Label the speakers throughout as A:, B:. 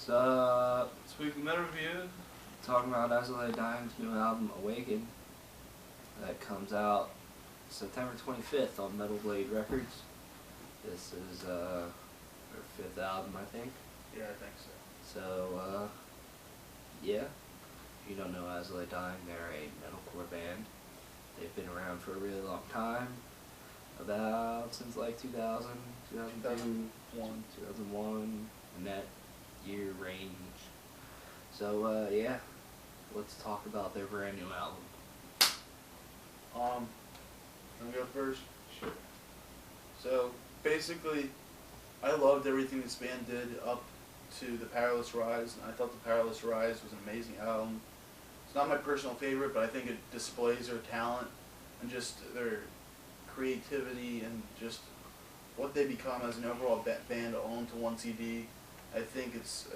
A: So,
B: This week in Metal Review,
A: talking about As I Lay Dying's new album, Awaken, that comes out September 25th on Metal Blade Records. This is their fifth album, I think.
B: yeah, I think so.
A: So, yeah. If you don't know As I Lay Dying, they're a metalcore band. They've been around for a really long time. About since like 2000, 2002, 2001, in that year range. So, yeah, let's talk about their brand new album.
B: Can I go first?
A: Sure.
B: So, basically, I loved everything this band did up to The Powerless Rise, and I thought The Powerless Rise was an amazing album. It's not my personal favorite, but I think it displays their talent and just their creativity and just what they become as an overall band all into one CD. I think it's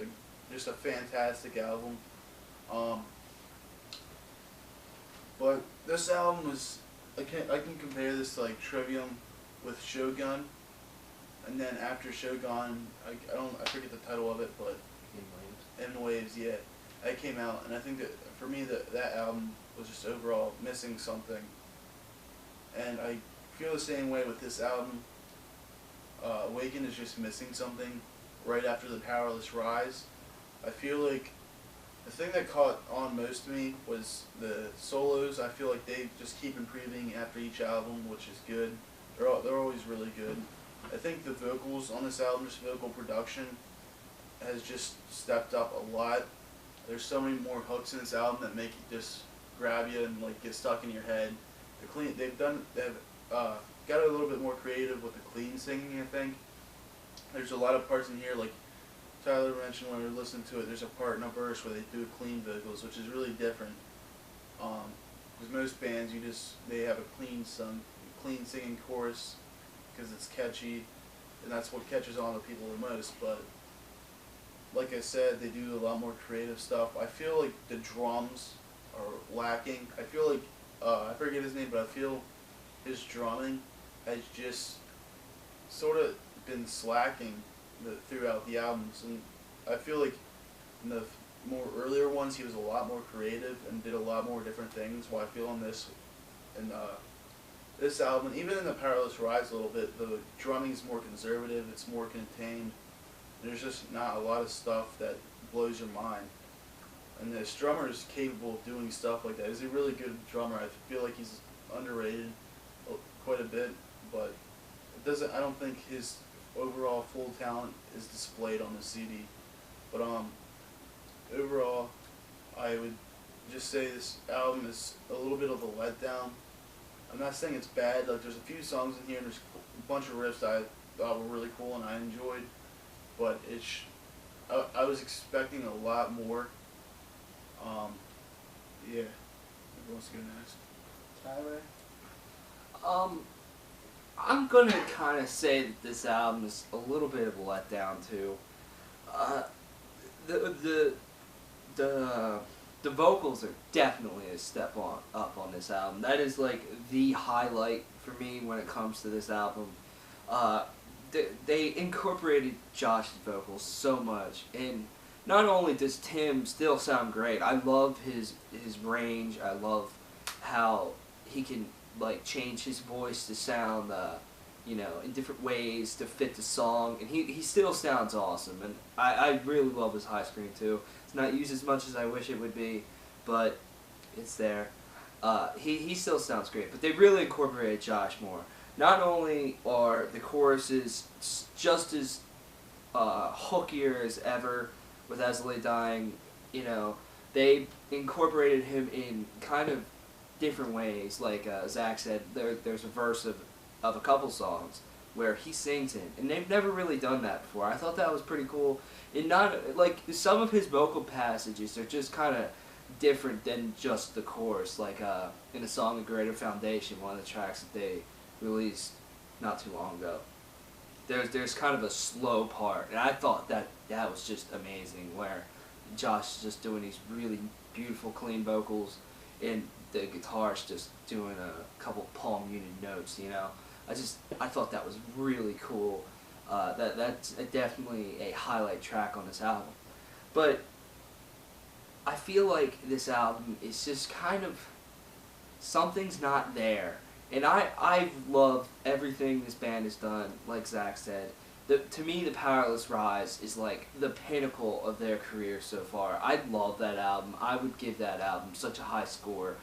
B: just a fantastic album. But this album was, I can compare this to like Trivium with Shogun, and then after Shogun, I forget the title of it, but In Waves, yeah, that came out, and I think that for me that album was just overall missing something, and I feel the same way with this album. Awaken is just missing something right after The Powerless Rise. I feel like the thing that caught on most to me was the solos. I feel like they just keep improving after each album, which is good. They're always really good. I think the vocals on this album, just vocal production, has just stepped up a lot. There's so many more hooks in this album that make it just grab you and like get stuck in your head. They've got a little bit more creative with the clean singing, I think. There's a lot of parts in here, like Tyler mentioned when we were listening to it, there's a part in a verse where they do clean vocals, which is really different. Because most bands, they have a clean singing chorus because it's catchy, and that's what catches on to people the most. But like I said, they do a lot more creative stuff. I feel like the drums are lacking. I feel like, I forget his name, but I feel his drumming has just sort of been slacking throughout the albums, and I feel like in the more earlier ones he was a lot more creative and did a lot more different things, while I feel on this album, even in The Powerless Rise a little bit, the drumming is more conservative, it's more contained. There's just not a lot of stuff that blows your mind, and this drummer is capable of doing stuff like that. He's a really good drummer. I feel like he's underrated quite a bit, but I don't think his overall full talent is displayed on the CD. But overall, I would just say this album is a little bit of a letdown. I'm not saying it's bad. Like, there's a few songs in here and there's a bunch of riffs that I thought were really cool and I enjoyed, but I was expecting a lot more. Yeah. Who wants to go next?
C: Tyler?
A: I'm gonna kind of say that this album is a little bit of a letdown too. The vocals are definitely a step up on this album. That is like the highlight for me when it comes to this album. They incorporated Josh's vocals so much, and not only does Tim still sound great, I love his range. I love how he can like change his voice to sound in different ways to fit the song, and he still sounds awesome, and I really love his high screen too. It's not used as much as I wish it would be, but it's there. He still sounds great, but they really incorporated Josh more. Not only are the choruses just as hookier as ever with As I Lay Dying, they incorporated him in kind of different ways. Like Zach said, there's a verse of a couple songs where he sings in, and they've never really done that before. I thought that was pretty cool. And not like some of his vocal passages are just kind of different than just the chorus. Like in the song "A Greater Foundation," one of the tracks that they released not too long ago, there's kind of a slow part, and I thought that was just amazing, where Josh is just doing these really beautiful, clean vocals, and the guitar's just doing a couple palm muted notes. I thought that was really cool. That's definitely a highlight track on this album. But I feel like this album is just kind of something's not there. And I've loved everything this band has done, like Zach said. To me, The Powerless Rise is like the pinnacle of their career so far. I love that album. I would give that album such a high score.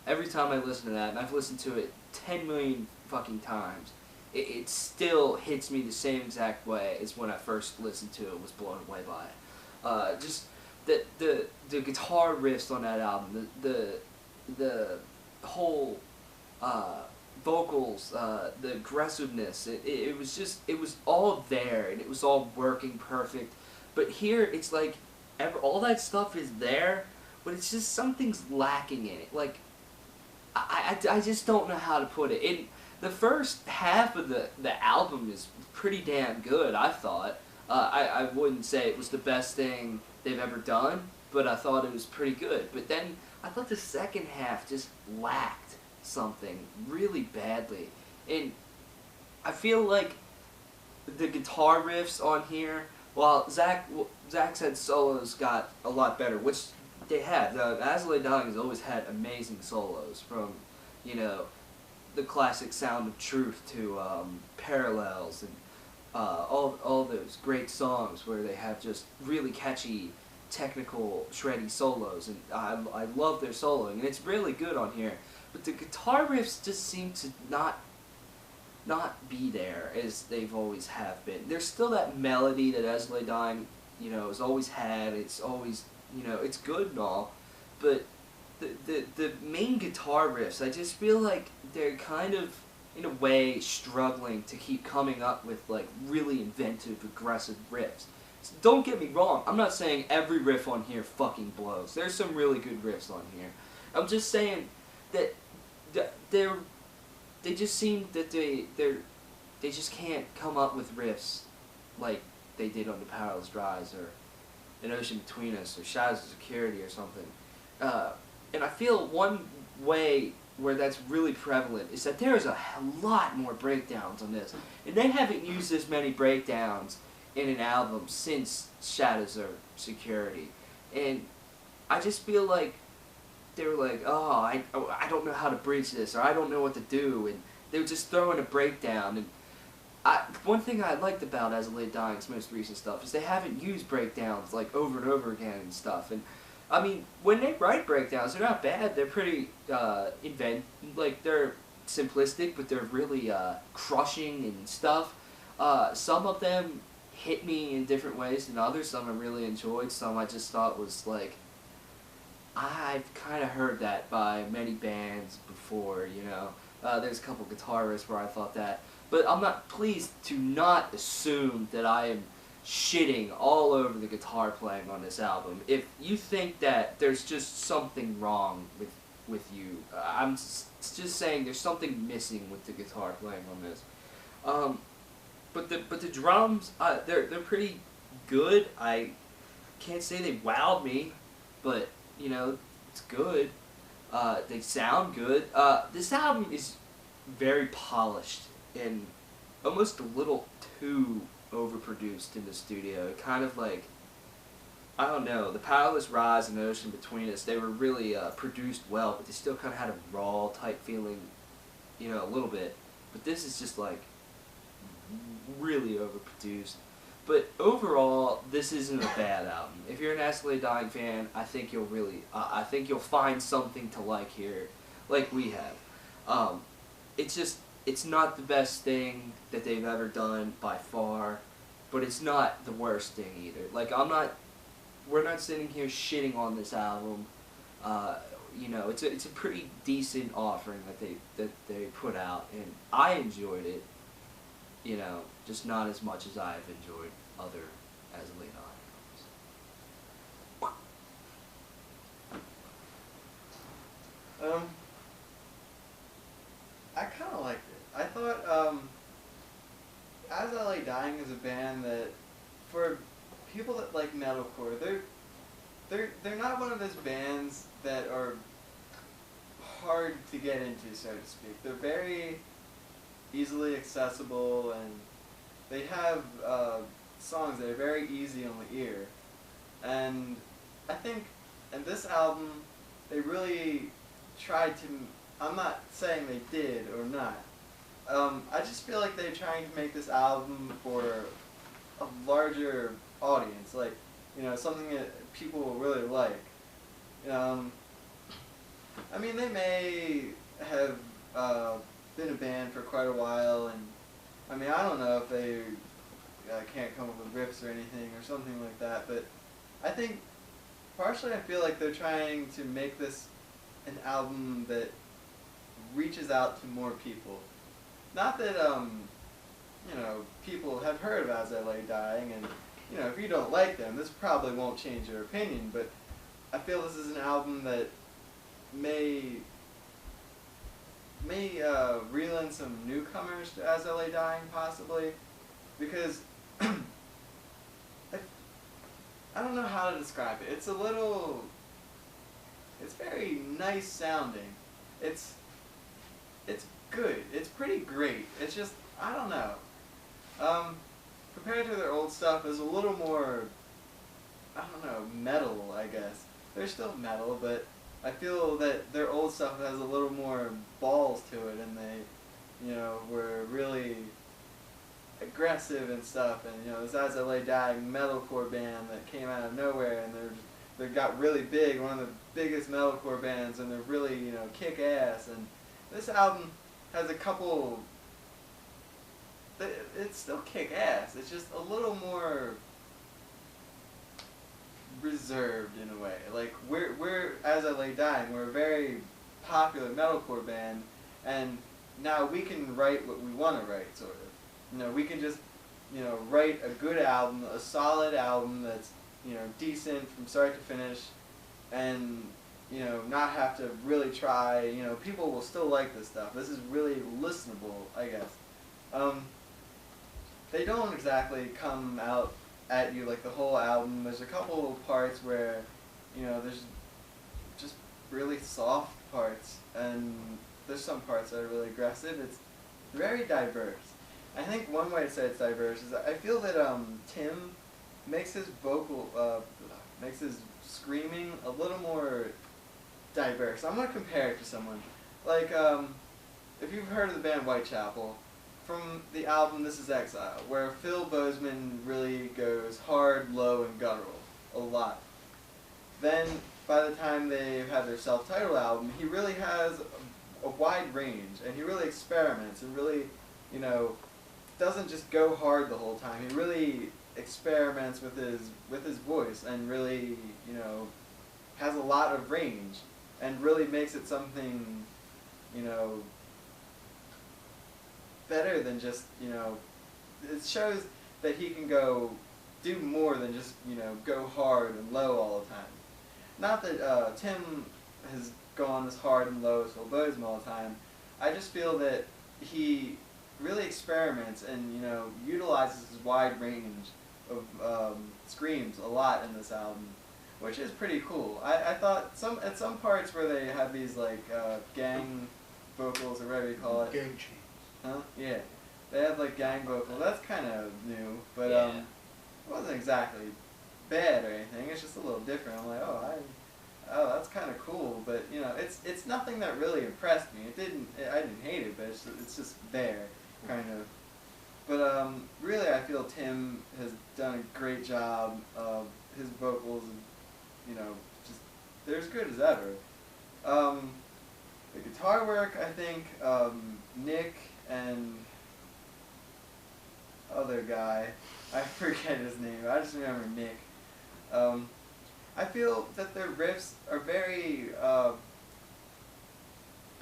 A: Every time I listen to that, and I've listened to it 10 million fucking times, it still hits me the same exact way as when I first listened to it, was blown away by it. Just the guitar riffs on that album, the whole vocals, the aggressiveness, it was all there, and it was all working perfect. But here, it's like, all that stuff is there, but it's just something's lacking in it. Like, I just don't know how to put it. The first half of the album is pretty damn good, I thought. I wouldn't say it was the best thing they've ever done, but I thought it was pretty good. But then, I thought the second half just lacked something really badly. And I feel like the guitar riffs on here, while Zach said solos got a lot better, which they have. As I Lay Dying has always had amazing solos, from, you know, the classic Sound of Truth to Parallels, and all those great songs where they have just really catchy, technical, shreddy solos, and I love their soloing, and it's really good on here. But the guitar riffs just seem to not be there as they've always have been. There's still that melody that As I Lay Dying, you know, has always had. It's always, you know, it's good and all, but the main guitar riffs, I just feel like they're kind of, in a way, struggling to keep coming up with, like, really inventive, aggressive riffs. So don't get me wrong, I'm not saying every riff on here fucking blows. There's some really good riffs on here. I'm just saying that they just seem that they just can't come up with riffs like they did on The Powerless Rise, or An Ocean Between Us, or Shadows of Security, or something. And I feel one way where that's really prevalent is that there's a lot more breakdowns on this. And they haven't used as many breakdowns in an album since Shadows of Security. And I just feel like they were like, oh, I don't know how to bridge this, or I don't know what to do, and they would just throw in a breakdown. And one thing I liked about As I Lay Dying's most recent stuff is they haven't used breakdowns like over and over again and stuff. And I mean, when they write breakdowns, they're not bad. They're pretty like, they're simplistic, but they're really crushing and stuff. Some of them hit me in different ways than others. Some I really enjoyed. Some I just thought was like, I've kind of heard that by many bands before, you know. There's a couple guitarists where I thought that. But I'm not, pleased to not assume that I am shitting all over the guitar playing on this album. If you think that there's just something wrong with you, I'm just saying there's something missing with the guitar playing on this. But the drums, they're pretty good. I can't say they wowed me, but, you know, it's good. They sound good. This album is very polished and almost a little too overproduced in the studio. Kind of like, I don't know, The Powerless Rise and Ocean Between Us, they were really produced well, but they still kind of had a raw type feeling, you know, a little bit. But this is just like really overproduced. But overall, this isn't a bad album. If you're an As I Lay Dying fan, I think you'll really, I think you'll find something to like here, like we have. It's just, it's not the best thing that they've ever done by far, but it's not the worst thing either. Like, we're not sitting here shitting on this album. You know, it's a pretty decent offering that they put out, and I enjoyed it. You know, just not as much as I've enjoyed other As I Lay Dying albums.
C: I kind of liked it. I thought As I Lay Dying is a band that, for people that like metalcore, they're not one of those bands that are hard to get into, so to speak. They're very easily accessible, and they have songs that are very easy on the ear. And I think in this album, they really tried to. I'm not saying they did or not. I just feel like they're trying to make this album for a larger audience, like, you know, something that people will really like. I mean, they may have been a band for quite a while, and I mean, I don't know if they can't come up with riffs or anything or something like that, but I think partially I feel like they're trying to make this an album that reaches out to more people. Not that, you know, people have heard of As I Lay Dying, and, you know, if you don't like them, this probably won't change your opinion, but I feel this is an album that may reel in some newcomers to As I Lay Dying, possibly, because I don't know how to describe it. It's very nice sounding. It's good. It's pretty great. It's just, I don't know. Compared to their old stuff, it's a little more, I don't know, metal, I guess. They're still metal, but I feel that their old stuff has a little more balls to it, and they, you know, were really aggressive and stuff. And, you know, this As I Lay Dying metalcore band that came out of nowhere, and they got really big, one of the biggest metalcore bands, and they're really, you know, kick ass. And this album has a couple. It's still kick ass. It's just a little more reserved in a way. Like, we're As I Lay Dying, we're a very popular metalcore band, and now we can write what we want to write, sort of. You know, we can just, you know, write a good album, a solid album that's, you know, decent from start to finish, and, you know, not have to really try. You know, people will still like this stuff. This is really listenable, I guess. They don't exactly come out at you like the whole album. There's a couple of parts where, you know, there's just really soft parts, and there's some parts that are really aggressive. It's very diverse. I think one way to say it's diverse is I feel that Tim makes his makes his screaming a little more diverse. I'm gonna compare it to someone like if you've heard of the band Whitechapel, from the album This Is Exile, where Phil Bozeman really goes hard, low, and guttural a lot. Then, by the time they have their self-titled album, he really has a wide range, and he really experiments, and really, you know, doesn't just go hard the whole time. He really experiments with his voice, and really, you know, has a lot of range, and really makes it something, you know, better than just, you know, it shows that he can do more than just, you know, go hard and low all the time. Not that Tim has gone as hard and low as Phil Bozeman all the time. I just feel that he really experiments and, you know, utilizes his wide range of screams a lot in this album, which is pretty cool. I thought at some parts where they have these like gang vocals or whatever you call it.
B: Gang chains.
C: Huh? Yeah. They have like gang vocals. That's kind of new, but
A: Yeah.
C: it wasn't exactly bad or anything. It's just a little different. I'm like, oh, that's kind of cool, but you know, it's nothing that really impressed me. I didn't hate it, but it's just there, kind of. But really, I feel Tim has done a great job. His vocals, you know, just they're as good as ever. The guitar work, I think, Nick and other guy, I forget his name. I just remember Nick. I feel that their riffs are very, I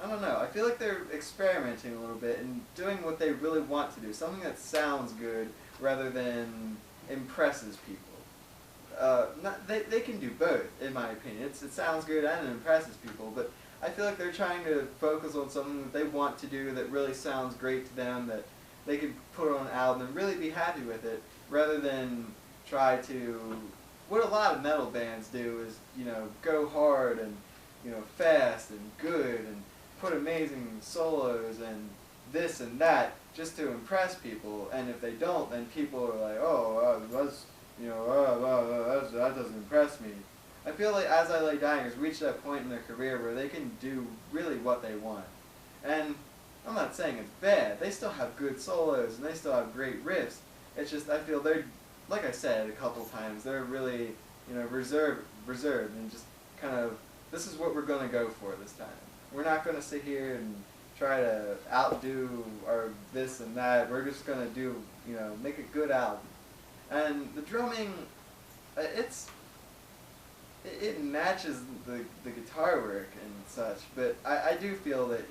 C: don't know, I feel like they're experimenting a little bit and doing what they really want to do, something that sounds good rather than impresses people. They can do both, in my opinion. It sounds good and it impresses people, but I feel like they're trying to focus on something that they want to do that really sounds great to them, that they could put on an album and really be happy with it, rather than try to, what a lot of metal bands do is, you know, go hard and, you know, fast and good and put amazing solos and this and that just to impress people, and if they don't, then people are like, oh, that doesn't impress me. I feel like As I Lay Dying has reached that point in their career where they can do really what they want. And I'm not saying it's bad. They still have good solos and they still have great riffs. It's just I feel they're, like I said a couple times, they're really, reserved and just kind of, this is what we're going to go for this time. We're not going to sit here and try to outdo or this and that. We're just going to do, make a good album. And the drumming, it matches the guitar work and such, but I do feel that,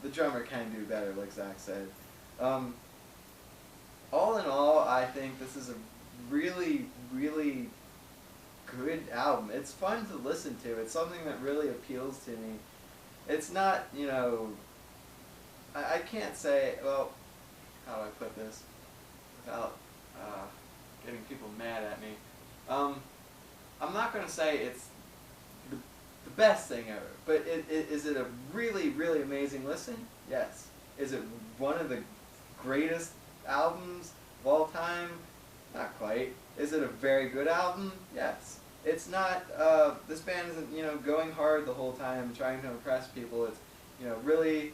C: the drummer can do better, like Zach said. All in all, I think this is a really, really good album. It's fun to listen to. It's something that really appeals to me. It's not, I can't say, well, how do I put this without getting people mad at me? I'm not going to say it's the best thing ever, but is it a really, really amazing listen? Yes. Is it one of the greatest albums of all time? Not quite. Is it a very good album? Yes. It's not, this band isn't, going hard the whole time, trying to impress people. It's, really,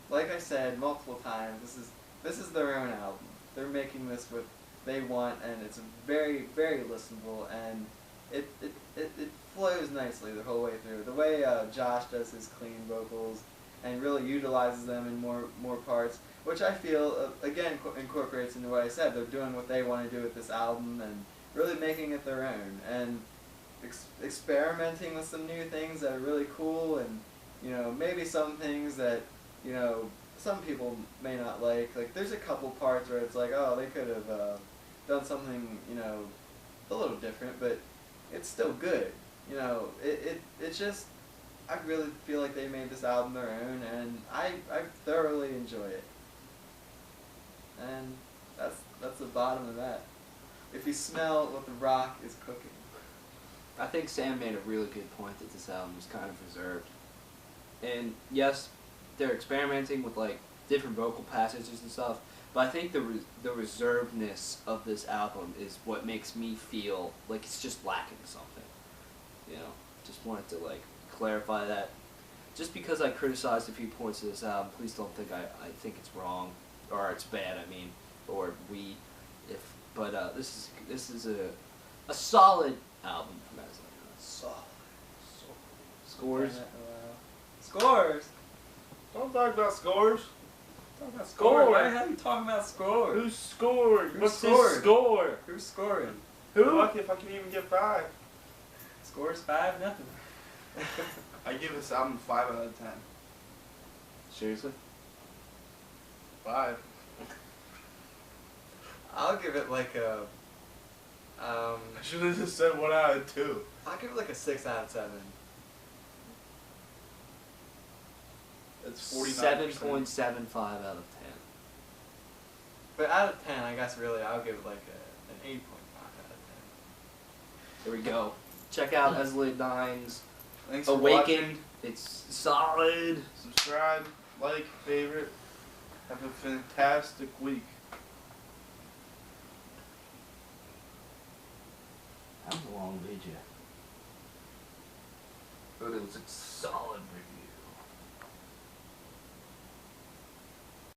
C: like I said multiple times, this is their own album. They're making this what they want, and it's very, very listenable, and it flows nicely the whole way through. The way Josh does his clean vocals and really utilizes them in more parts, which I feel, again, incorporates into what I said. They're doing what they want to do with this album and really making it their own, and experimenting with some new things that are really cool, and, maybe some things that, some people may not like. Like, there's a couple parts where it's like, oh, they could have done something, a little different, but it's still good. It's just, I really feel like they made this album their own, and I thoroughly enjoy it. And that's the bottom of that. If you smell what the rock is cooking.
A: I think Sam made a really good point that this album is kind of reserved. And yes, they're experimenting with like different vocal passages and stuff, but I think the reservedness of this album is what makes me feel like it's just lacking something. Just wanted to like clarify that. Just because I criticized a few points of this album, please don't think I think it's wrong or it's bad. I mean, or this is a solid album from As I Lay Dying.
C: Solid.
A: Scores.
C: Scores.
D: Don't talk about scores. Talk about
C: Scores.
D: scores.
C: Why the hell are you talking about scores?
D: Who scored?
C: Who
D: What's
C: scored?
D: his score?
C: Who's scoring?
D: Who? Lucky if I can even get 5.
C: Scores 5-0.
B: I give this album 5 out of 10.
A: Seriously?
B: 5.
C: I'll give it like a.
B: I should have just said 1 out of 2.
C: I'll give it like a 6 out of 7.
B: It's 49%.
A: 7.75 out of 10.
C: But out of 10, I guess really I'll give it like an 8.5 out of 10.
A: Here we go. Check out As I Lay Dying's
B: Thanks for
A: Awakened.
B: watching.
A: It's solid.
B: Subscribe, like, favorite. Have a fantastic week.
A: How long did you? But it was a solid review.